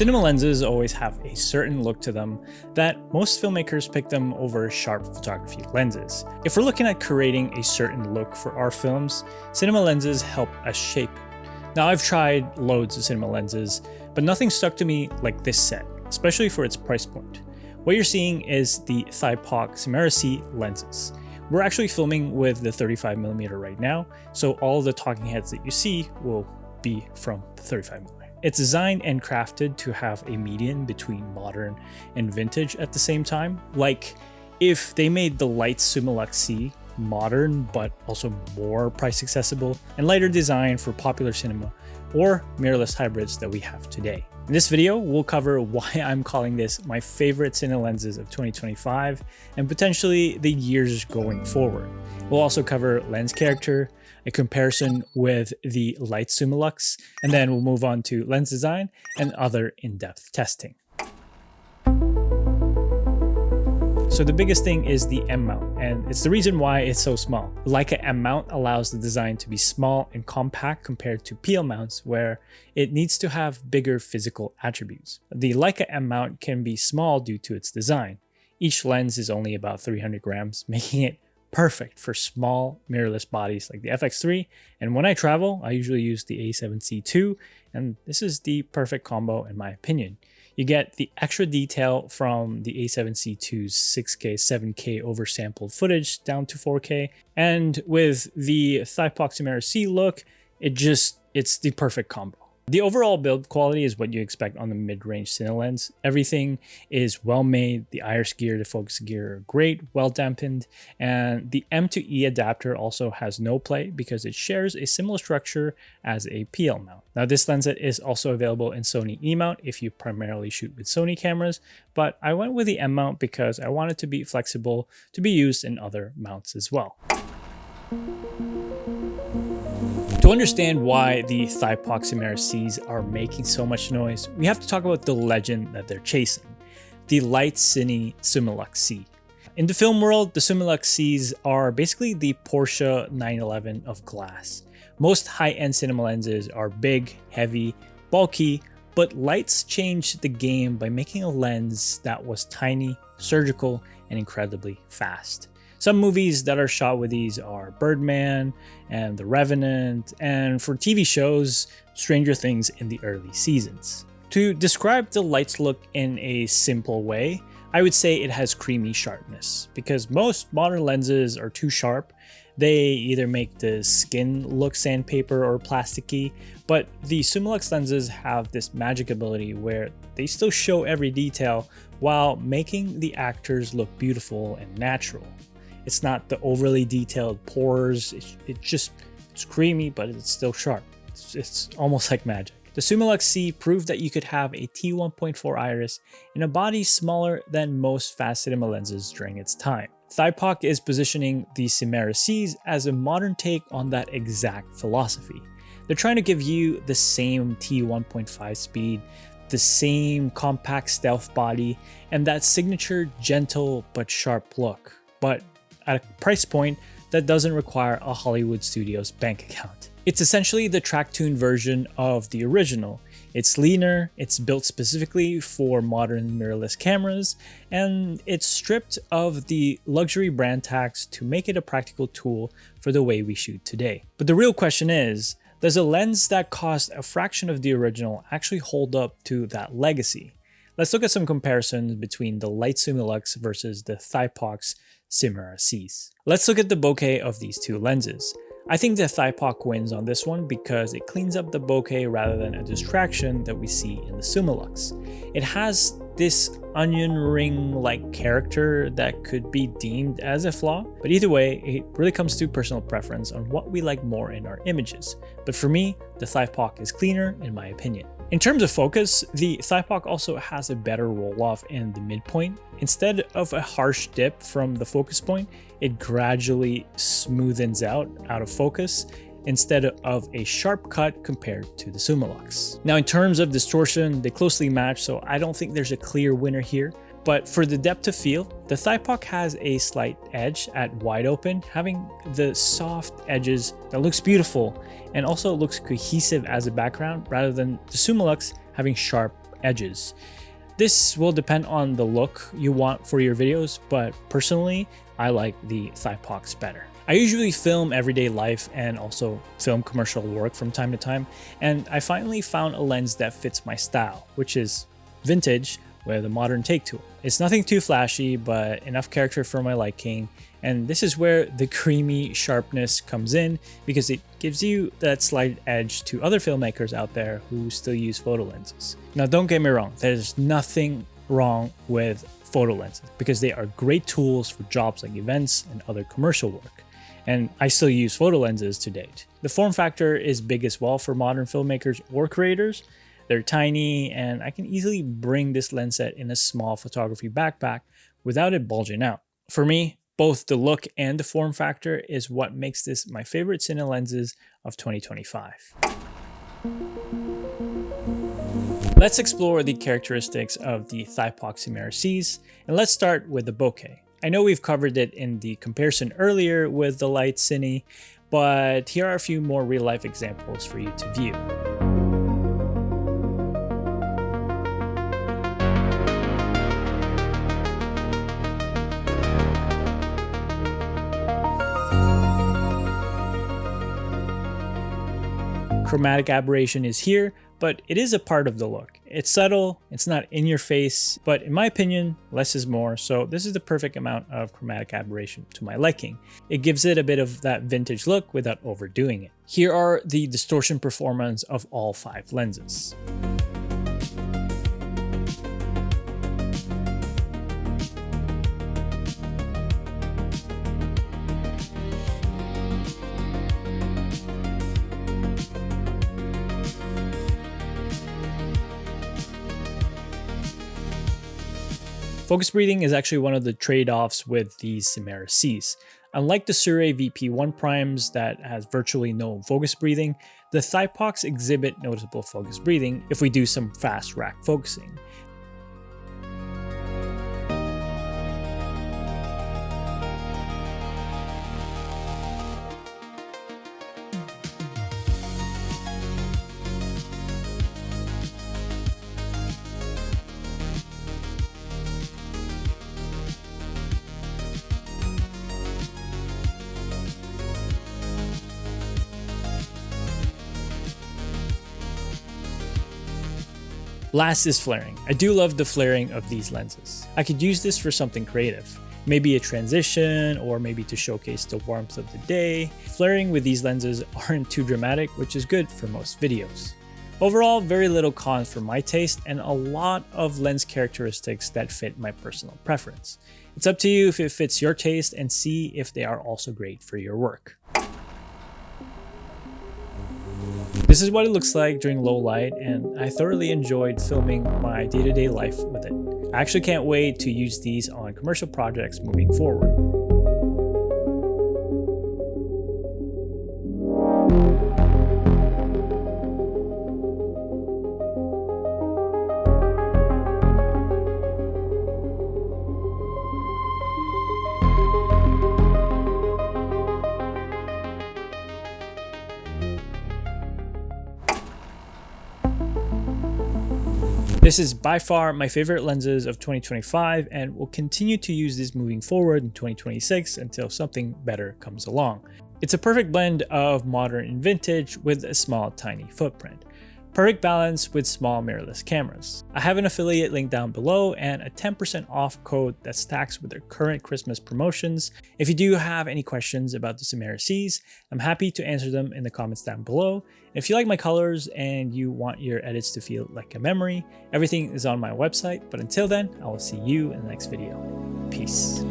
Cinema lenses always have a certain look to them that most filmmakers pick them over sharp photography lenses. If we're looking at creating a certain look for our films, cinema lenses help us shape it. Now, I've tried loads of cinema lenses, but nothing stuck to me like this set, especially for its price point. What you're seeing is the Thypoch Simera-C lenses. We're actually filming with the 35mm right now, so all the talking heads that you see will be from the 35mm. It's designed and crafted to have a median between modern and vintage at the same time. Like if they made the Leitz Simera-C modern but also more price accessible and lighter design for popular cinema or mirrorless hybrids that we have today. In this video, we'll cover why I'm calling this my favorite cine lenses of 2025 and potentially the years going forward. We'll also cover lens character, a comparison with the Leitz Simera-C, and then we'll move on to lens design and other in-depth testing. So the biggest thing is the M mount, and it's the reason why it's so small. Leica M mount allows the design to be small and compact compared to PL mounts where it needs to have bigger physical attributes. The Leica M mount can be small due to its design. Each lens is only about 300 grams, making it perfect for small mirrorless bodies like the FX3, and when I travel, I usually use the A7C II, and this is the perfect combo in my opinion. You get the extra detail from the A7C II's 6K, 7K oversampled footage down to 4K, and with the Thypoch Simera-C look, it's the perfect combo. The overall build quality is what you expect on the mid-range cine lens. Everything is well made. The iris gear, the focus gear are great, well dampened, and the M to E adapter also has no play because it shares a similar structure as a PL mount. Now this lens set is also available in Sony E mount if you primarily shoot with Sony cameras, but I went with the M mount because I wanted to be flexible to be used in other mounts as well. To understand why the Thypoch Simera-Cs are making so much noise, we have to talk about the legend that they're chasing, the Leitz Cine Simera-C. In the film world, the Simera-Cs are basically the Porsche 911 of glass. Most high-end cinema lenses are big, heavy, bulky, but Leitz changed the game by making a lens that was tiny, surgical, and incredibly fast. Some movies that are shot with these are Birdman and The Revenant, and for TV shows, Stranger Things in the early seasons. To describe the Leitz look in a simple way, I would say it has creamy sharpness, because most modern lenses are too sharp. They either make the skin look sandpaper or plasticky, but the Simera-C lenses have this magic ability where they still show every detail while making the actors look beautiful and natural. It's not the overly detailed pores, it's creamy, but it's still sharp. It's almost like magic. The Simera-C proved that you could have a T1.4 iris in a body smaller than most fast cinema lenses during its time. Thypoch is positioning the Simera-Cs as a modern take on that exact philosophy. They're trying to give you the same T1.5 speed, the same compact stealth body, and that signature gentle but sharp look, but at a price point that doesn't require a Hollywood studio's bank account. It's essentially the track-tuned version of the original. It's leaner, it's built specifically for modern mirrorless cameras, and it's stripped of the luxury brand tags to make it a practical tool for the way we shoot today. But the real question is, does a lens that cost a fraction of the original actually hold up to that legacy? Let's look at some comparisons between the Leitz Simera-C versus the Thypoch Simera-Cs. Let's look at the bokeh of these two lenses. I think the Thypoch wins on this one because it cleans up the bokeh rather than a distraction that we see in the Simera-C. It has this onion ring-like character that could be deemed as a flaw, but either way, it really comes to personal preference on what we like more in our images. But for me, the Thypoch is cleaner in my opinion. In terms of focus, the Thypoch also has a better roll-off in the midpoint. Instead of a harsh dip from the focus point, it gradually smoothens out of focus instead of a sharp cut compared to the Simera-C. Now in terms of distortion, they closely match, so I don't think there's a clear winner here. But for the depth of field, the Thypoch has a slight edge at wide open, having the soft edges that looks beautiful and also looks cohesive as a background rather than the Simera-C having sharp edges. This will depend on the look you want for your videos, but personally, I like the Thypoch better. I usually film everyday life and also film commercial work from time to time, and I finally found a lens that fits my style, which is vintage with a modern take to it. It's nothing too flashy, but enough character for my liking, and this is where the creamy sharpness comes in because it gives you that slight edge to other filmmakers out there who still use photo lenses. Now, don't get me wrong, there's nothing wrong with photo lenses because they are great tools for jobs like events and other commercial work. And I still use photo lenses to date. The form factor is big as well for modern filmmakers or creators. They're tiny, and I can easily bring this lens set in a small photography backpack without it bulging out. For me, both the look and the form factor is what makes this my favorite cine lenses of 2025. Let's explore the characteristics of the Thypoch Simera-Cs, and let's start with the bokeh. I know we've covered it in the comparison earlier with the Leitz Cine, but here are a few more real-life examples for you to view. Chromatic aberration is here, but it is a part of the look. It's subtle, it's not in your face, but in my opinion, less is more, so this is the perfect amount of chromatic aberration to my liking. It gives it a bit of that vintage look without overdoing it. Here are the distortion performance of all 5 lenses. Focus breathing is actually one of the trade-offs with these Simera-Cs. Unlike the Sirui VP1 primes that has virtually no focus breathing, the Thypochs exhibit noticeable focus breathing if we do some fast rack focusing. Last is flaring. I do love the flaring of these lenses. I could use this for something creative. Maybe a transition, or maybe to showcase the warmth of the day. Flaring with these lenses aren't too dramatic, which is good for most videos. Overall, very little cons for my taste and a lot of lens characteristics that fit my personal preference. It's up to you if it fits your taste and see if they are also great for your work. This is what it looks like during low light, and I thoroughly enjoyed filming my day-to-day life with it. I actually can't wait to use these on commercial projects moving forward. This is by far my favorite lenses of 2025 and will continue to use these moving forward in 2026 until something better comes along. It's a perfect blend of modern and vintage with a small tiny footprint. Perfect balance with small mirrorless cameras. I have an affiliate link down below and a 10% off code that stacks with their current Christmas promotions. If you do have any questions about the Simera-Cs, I'm happy to answer them in the comments down below. And if you like my colors and you want your edits to feel like a memory, everything is on my website. But until then, I will see you in the next video. Peace.